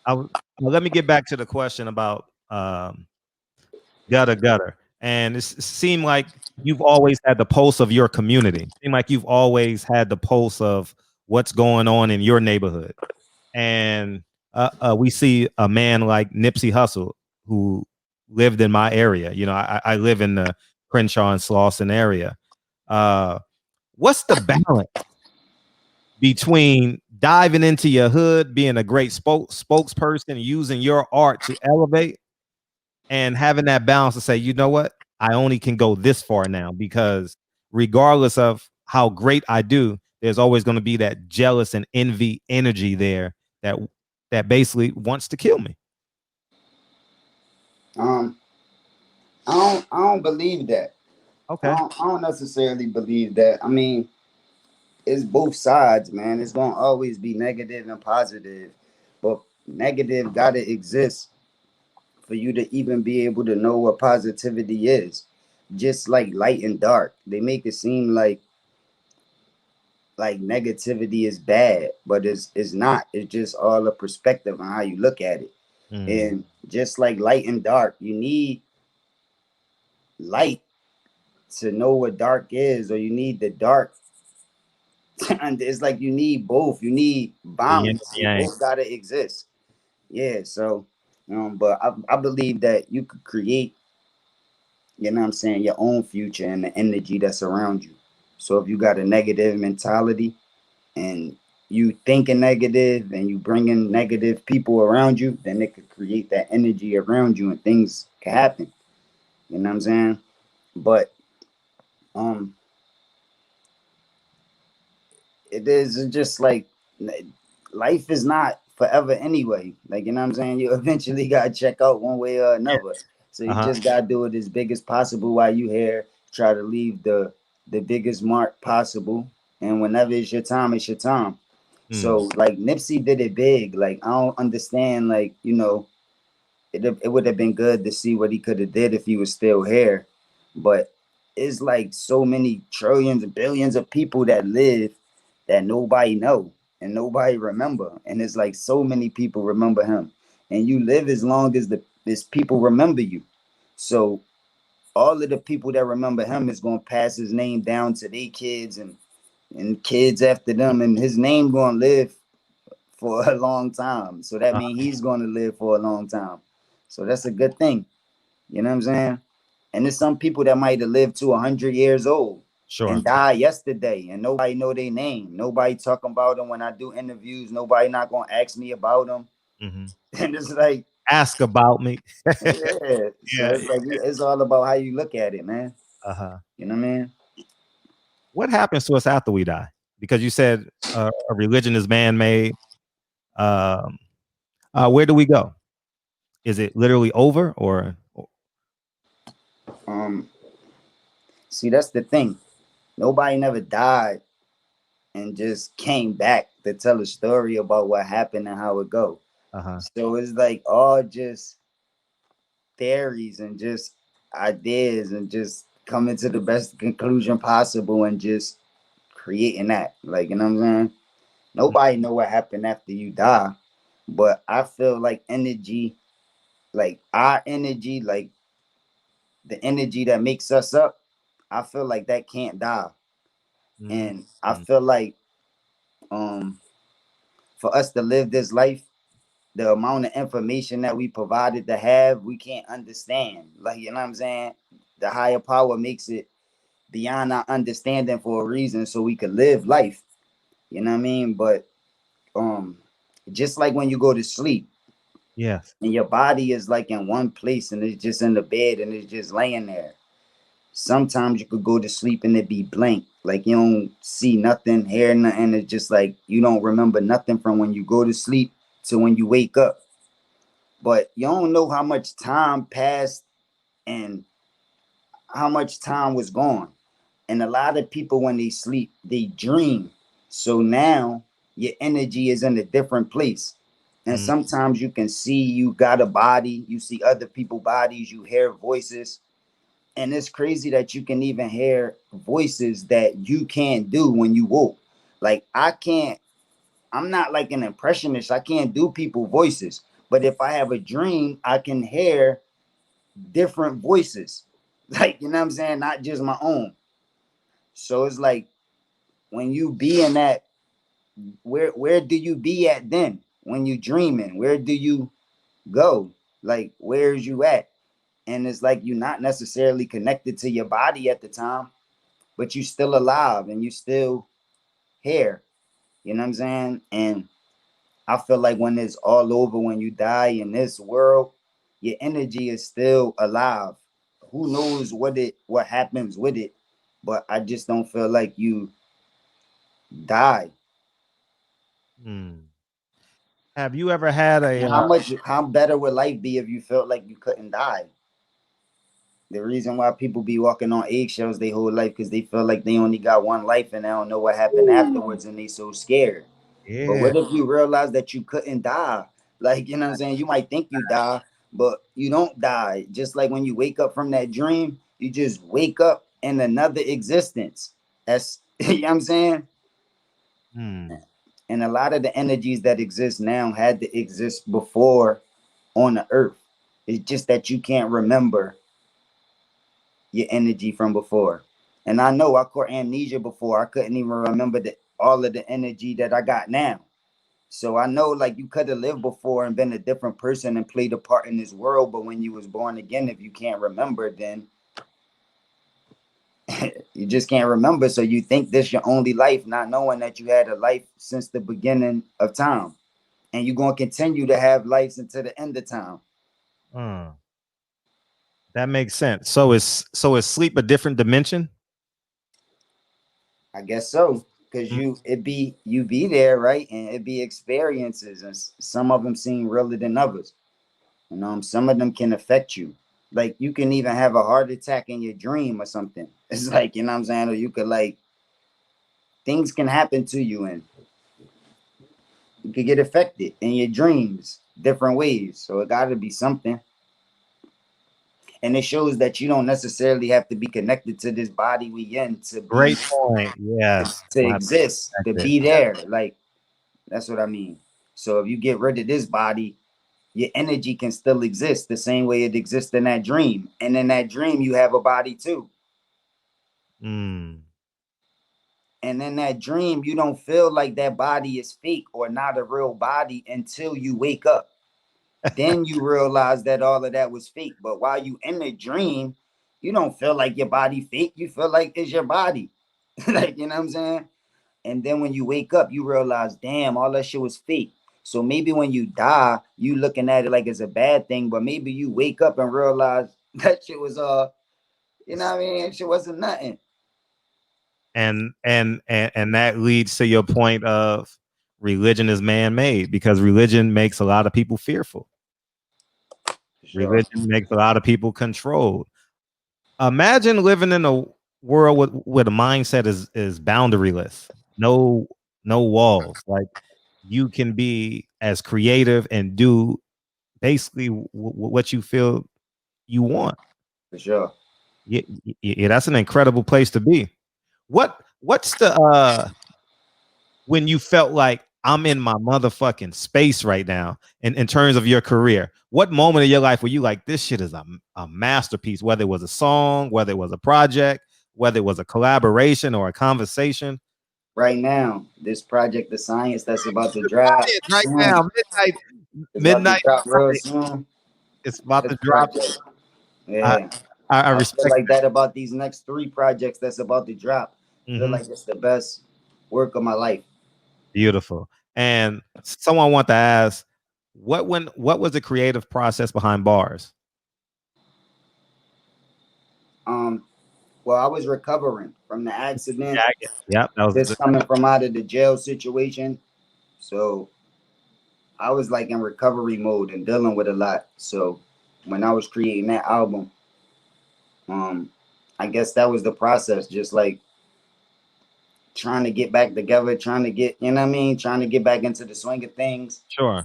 Well, let me get back to the question about gutter. And it seemed like you've always had the pulse of your community. Seemed like you've always had the pulse of what's going on in your neighborhood. And we see a man like Nipsey Hussle, who lived in my area. You know, I live in the Crenshaw and Slauson area. Uh, what's the balance between diving into your hood, being a great spokesperson, using your art to elevate, and having that balance to say, you know what, I only can go this far now, because regardless of how great I do, there's always going to be that jealous and envy energy there that basically wants to kill me. Um, I don't believe that. Okay. I don't necessarily believe that. I mean, it's both sides, man. It's gonna always be negative and positive, but negative gotta exist for you to even be able to know what positivity is. Just like light and dark, they make it seem like negativity is bad, but it's not. It's just all a perspective on how you look at it. Mm. And just like light and dark, you need light to know what dark is, or you need the dark. And it's like you need both. You need The yin and balance. the They yang. both gotta exist. Yeah. So, but I believe that you could create, you know what I'm saying, your own future and the energy that's around you. So if you got a negative mentality and you thinking negative and you bringing negative people around you, then it could create that energy around you and things can happen. You know what I'm saying? But um, it is just like life is not forever anyway. Like, you know what I'm saying? You eventually gotta check out one way or another. So you Uh-huh. just gotta do it as big as possible while you here. Try to leave the biggest mark possible. And whenever it's your time, it's your time. Mm. So like Nipsey did it big. Like I don't understand. Like it would have been good to see what he could have did if he was still here, but it's like so many trillions and billions of people that live that nobody know and nobody remember, and it's like so many people remember him, and you live as long as this people remember you. So all of the people that remember him is going to pass his name down to their kids and kids after them, and his name going to live for a long time. So that Uh, means he's going to live for a long time. So that's a good thing. You know what I'm saying? And there's some people that might have lived to 100 years old sure. and died yesterday, and nobody know their name. Nobody talking about them when I do interviews. Nobody not gonna ask me about them. Hmm. And it's like, Ask about me. yeah. So Yeah. it's like it's all about how you look at it, man. Uh-huh. You know what I mean? What happens to us after we die? Because you said a religion is man-made. Um, where do we go? Is it literally over, or Um, See, that's the thing. Nobody never died and just came back to tell a story about what happened and how it go. uh-huh. So it's like all just theories and just ideas and just coming to the best conclusion possible and just creating that. Like, you know what I'm saying? Nobody know what happened after you die. But I feel like energy, like our energy, like the energy that makes us up, I feel like that can't die. Mm, And I mm, feel like um for us to live this life, the amount of information that we provided to have, we can't understand. Like, you know what I'm saying? The higher power makes it beyond our understanding for a reason so we could live life. You know what I mean? But um just like when you go to sleep yes. and your body is like in one place and it's just in the bed and it's just laying there. Sometimes you could go to sleep and it be blank. Like you don't see nothing, hear nothing. It's just like you don't remember nothing from when you go to sleep to when you wake up. But you don't know how much time passed and how much time was gone. And a lot of people, when they sleep, they dream. So now your energy is in a different place. And Mm, sometimes you can see you got a body, you see other people's bodies, you hear voices. And it's crazy that you can even hear voices that you can't do when you woke. Like I'm not like an impressionist. I can't do people voices, But if I have a dream, I can hear different voices. Like, you know what I'm saying? Not just my own. So it's like when you be in that, where do you be at then? When you dreaming, where do you go? Like, where's you at? And it's like you're not necessarily connected to your body at the time, but you still alive and you still here. You know what I'm saying? And I feel like when it's all over, when you die in this world, your energy is still alive. Who knows what happens with it? But I just don't feel like you die. Hmm. Have you ever had a And how better would life be if you felt like you couldn't die? The reason why people be walking on eggshells their whole life because they feel like they only got one life and they don't know what happened afterwards and they so scared. But yeah. what if you realize that you couldn't die? Like, you know what I'm saying? You might think you die, but you don't die. Just like when you wake up from that dream, you just wake up in another existence. That's you know what I'm saying? Hmm. And a lot of the energies that exist now had to exist before on the earth. It's just that you can't remember your energy from before. And I know I caught amnesia before. I couldn't even remember all of the energy that I got now. So I know like you could have lived before and been a different person and played a part in this world, but when you was born again, if you can't remember, then you just can't remember. So you think this your only life, not knowing that you had a life since the beginning of time. And you're gonna continue to have lives until the end of time. Hmm. That makes sense. So is sleep a different dimension? I guess so. Cause Mm. you be there, right? And it be experiences, and some of them seem realer than others. You know, some of them can affect you. Like you can even have a heart attack in your dream or something. It's like, you know what I'm saying? Or you could like things can happen to you and you could get affected in your dreams different ways. So it gotta be something. And it shows that you don't necessarily have to be connected to this body we in Great point. Yes. to Wow, exist, that's to it. be there. Like that's what I mean. So if you get rid of this body, your energy can still exist the same way it exists in that dream. And in that dream, you have a body too. Mm. And in that dream, you don't feel like that body is fake or not a real body until you wake up. Then you realize that all of that was fake. But while you in the dream, you don't feel like your body fake. You feel like it's your body. Like, you know what I'm saying? And then when you wake up, you realize, damn, all that shit was fake. So maybe when you die, you looking at it like it's a bad thing, but maybe you wake up and realize that shit was you know what I mean? Shit wasn't nothing. And that leads to your point of religion is man-made because religion makes a lot of people fearful. For sure. Religion makes a lot of people controlled. Imagine living in a world where the mindset is boundaryless, no no walls. Like you can be as creative and do basically what you feel you want. For sure. Yeah, yeah, that's an incredible place to be. What's the when you felt like I'm in my motherfucking space right now in terms of your career? What moment of your life were you like, this shit is a masterpiece, whether it was a song, whether it was a project, whether it was a collaboration or a conversation? Right now, this project, the science that's about to drop Right soon, now, midnight, it's about to midnight, drop real soon. it's about This to drop. project, I, yeah. I I feel respect like that about these next three projects that's about to drop. I feel hmm like it's the best work of my life. beautiful. And someone want to ask, what was the creative process behind bars? Um, well, I was recovering from the accident, Yeah, yep, that was just coming from out of the jail situation. So I was like in recovery mode and dealing with a lot. So when I was creating that album, um, I guess that was the process, just like trying to get back together, trying to get, you know what I mean, trying to get back into the swing of things. sure.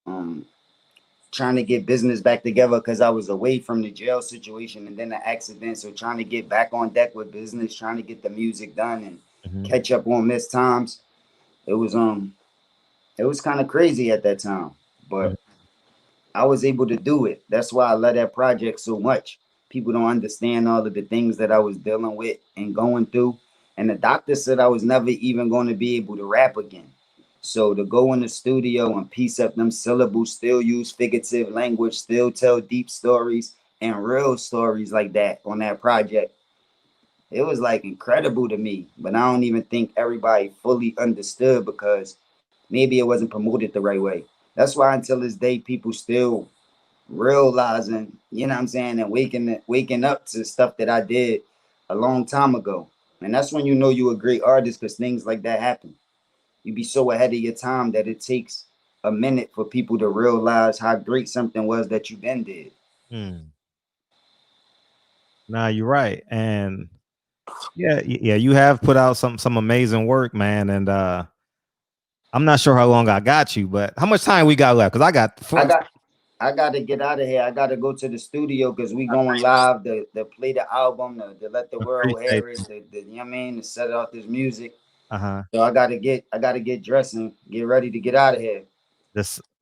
Um, trying to get business back together because I was away from the jail situation and then the accident. So trying to get back on deck with business, trying to get the music done and Mhm. catch up on missed times. It was it was kind of crazy at that time, Mhm. but I was able to do it. That's why I love that project so much. People don't understand all of the things that I was dealing with and going through. And the doctor said I was never even going to be able to rap again. So to go in the studio and piece up them syllables, still use figurative language, still tell deep stories and real stories like that on that project, it was like incredible to me. But I don't even think everybody fully understood because maybe it wasn't promoted the right way. That's why until this day, people still realizing, you know what I'm saying, and waking up to stuff that I did a long time ago. And that's when you know you're a great artist because things like that happen. You be so ahead of your time that it takes a minute for people to realize how great something was that you then did. Nah, you're right. And yeah, you have put out some amazing work, man. And I'm not sure how long I got you, but how much time we got left? Because I got I got to get out of here. I got to go to the studio because we going live to play the album, to let the world appreciate hear it, you know what I mean, to set off this music. uh-huh. So I got to get dressed and get ready to get out of here.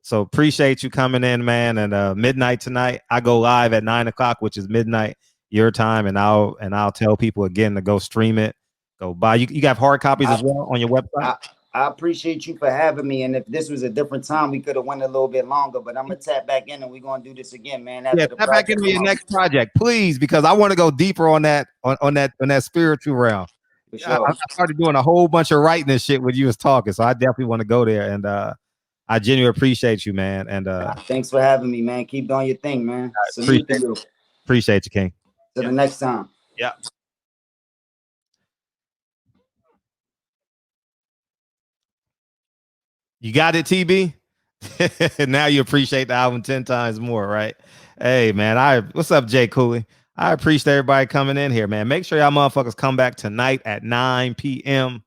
So appreciate you coming in, man. And midnight tonight, I go live at 9 o'clock, which is midnight your time, and I'll tell people again to go stream it, go buy. You got hard copies as well on your website. I appreciate you for having me. And if this was a different time, we could have went a little bit longer. But I'm gonna tap back in and we're gonna do this again, man. After the tap back into your next project, please, because I want to go deeper on that spiritual realm. For sure. I started doing a whole bunch of writing and shit when you was talking, so I definitely want to go there. And I genuinely appreciate you, man. And thanks for having me, man. Keep doing your thing, man. Salute to you. Appreciate you, King. Till the next time. Yeah. You got it, TB? Now you appreciate the album 10 times more, right? Hey, man, what's up, Jay Cooley? I appreciate everybody coming in here, man. Make sure y'all motherfuckers come back tonight at 9 p.m.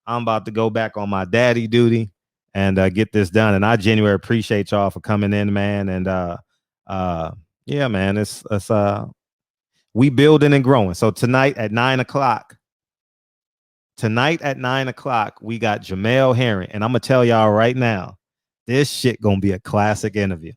I'm about to go back on my daddy duty and get this done. And I genuinely appreciate y'all for coming in, man. And yeah, man, it's we building and growing. So tonight at 9 o'clock, we got Jamel Herring. And I'm gonna tell y'all right now, this shit gonna be a classic interview.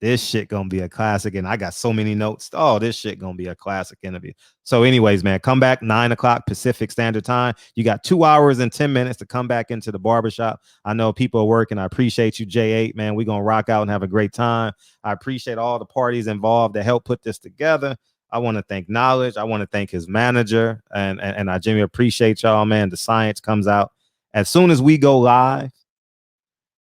This shit gonna be a classic, and I got so many notes. Oh, this shit gonna be a classic interview. So anyways, man, come back 9 o'clock Pacific Standard Time. You got 2 hours and 10 minutes to come back into the barbershop. I know people are working. I appreciate you, J8, man. We're gonna rock out and have a great time. I appreciate all the parties involved that helped put this together. I want to thank Knowledge. I want to thank his manager, and I genuinely appreciate y'all, man. The Science comes out as soon as we go live.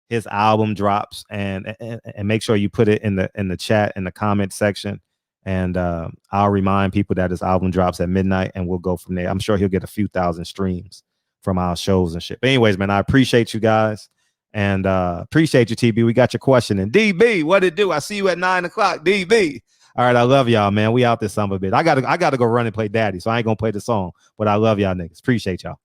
His album drops, and make sure you put it in the chat, in the comment section, and I'll remind people that his album drops at midnight, and we'll go from there. I'm sure he'll get a few thousand streams from our shows and shit. But anyways, man, I appreciate you guys, and appreciate you, TB. We got your question. And DB, what it do? I see you at 9 o'clock, DB. All right, I love y'all, man. We out this summer bit. I gotta go run and play daddy, so I ain't gonna play the song, but I love y'all niggas. Appreciate y'all.